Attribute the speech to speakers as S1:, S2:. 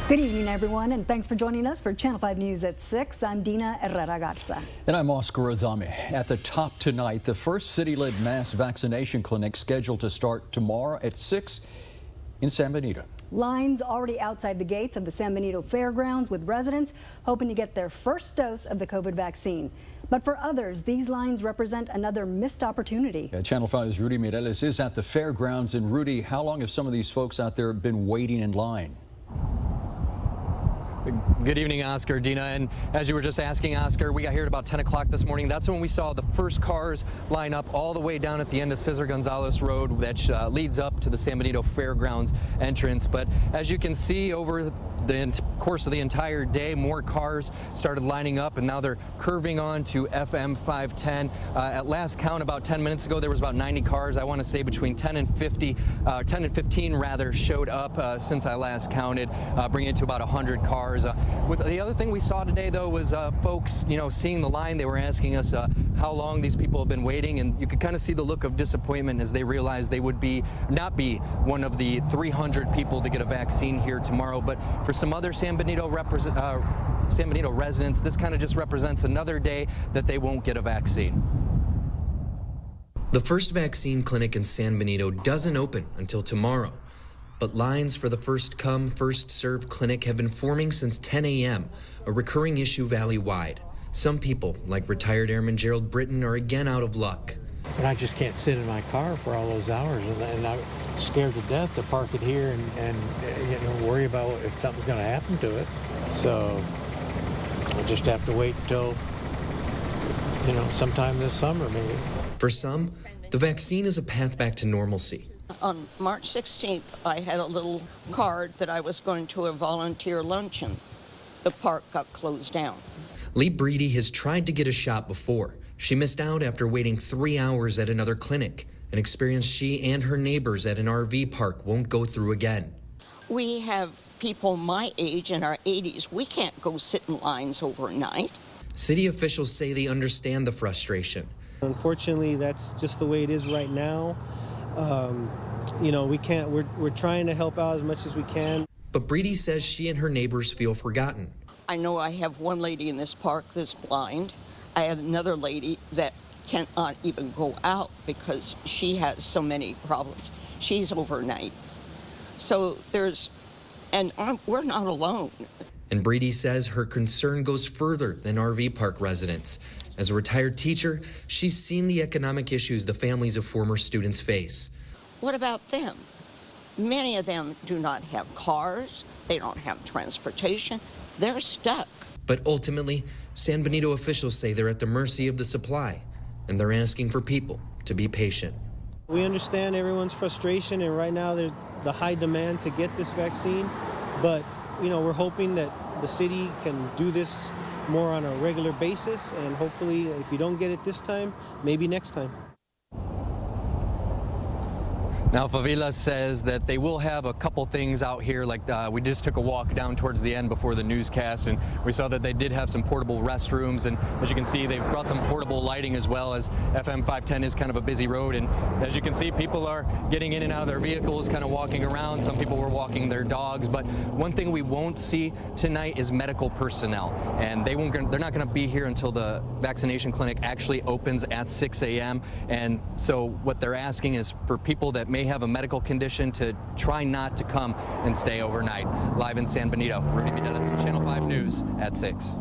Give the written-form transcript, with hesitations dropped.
S1: Good evening, everyone, and thanks for joining us for Channel 5 News at 6. I'm Dina Herrera Garza.
S2: And I'm Oscar Adame. At the top tonight, the first city-led mass vaccination clinic scheduled to start tomorrow at 6 in San Benito.
S1: Lines already outside the gates of the San Benito Fairgrounds with residents hoping to get their first dose of the COVID vaccine. But for others, these lines represent another missed opportunity.
S2: Channel 5's Rudy Mireles is at the fairgrounds. And Rudy, how long have some of these folks out there been waiting in line?
S3: Good evening, Oscar, Dina. And as you were just asking, Oscar, we got here at about 10 o'clock this morning. That's when we saw the first cars line up all the way down at the end of Cesar Gonzalez Road that leads up to the San Benito Fairgrounds entrance. But as you can see, over the course of the entire day, more cars started lining up, and now they're curving on to FM 510. At last count, about 10 minutes ago, there was about 90 cars. I want to say between 10 and 15 rather showed up since I last counted, bringing it to about 100 cars. The other thing we saw today, though, was folks, seeing the line. They were asking us how long these people have been waiting, and you could kind of see the look of disappointment as they realized they would not be one of the 300 people to get a vaccine here tomorrow. But for some other San Benito residents, this kind of just represents another day that they won't get a vaccine.
S4: The first vaccine clinic in San Benito doesn't open until tomorrow. But lines for the first come, first served clinic have been forming since 10 a.m., a recurring issue valley-wide. Some people, like retired Airman Gerald Britton, are again out of luck.
S5: But I just can't sit in my car for all those hours, and I'm scared to death to park it here and worry about if something's going to happen to it. So I just have to wait until, sometime this summer maybe.
S4: For some, the vaccine is a path back to normalcy.
S6: On March 16th, I had a little card that I was going to a volunteer luncheon. The park got closed down.
S4: Lee Breedy has tried to get a shot before. She missed out after waiting 3 hours at another clinic, an experience she and her neighbors at an RV park won't go through again.
S6: We have people my age in our 80s. We can't go sit in lines overnight.
S4: City officials say they understand the frustration.
S7: Unfortunately, that's just the way it is right now. We can't, we're trying to help out as much as we can.
S4: But Breedy says she and her neighbors feel forgotten.
S6: I know I have one lady in this park that's blind. I had another lady that cannot even go out because she has so many problems. She's overnight. So we're not alone.
S4: And Breedy says her concern goes further than RV park residents. As a retired teacher, she's seen the economic issues the families of former students face.
S6: What about them? Many of them do not have cars. They don't have transportation. They're stuck.
S4: But ultimately, San Benito officials say they're at the mercy of the supply, and they're asking for people to be patient.
S7: We understand everyone's frustration, and right now there's the high demand to get this vaccine. But, we're hoping that the city can do this more on a regular basis, and hopefully, if you don't get it this time, maybe next time.
S3: Now, Favela says that they will have a couple things out here, like we just took a walk down towards the end before the newscast, and we saw that they did have some portable restrooms, and as you can see, they've brought some portable lighting as well, as FM 510 is kind of a busy road, and as you can see, people are getting in and out of their vehicles, kind of walking around. Some people were walking their dogs, but one thing we won't see tonight is medical personnel, and they're not going to be here until the vaccination clinic actually opens at 6 a.m., and so what they're asking is for people that may have a medical condition to try not to come and stay overnight. Live in San Benito, Rudy Mireles, Channel 5 News at 6.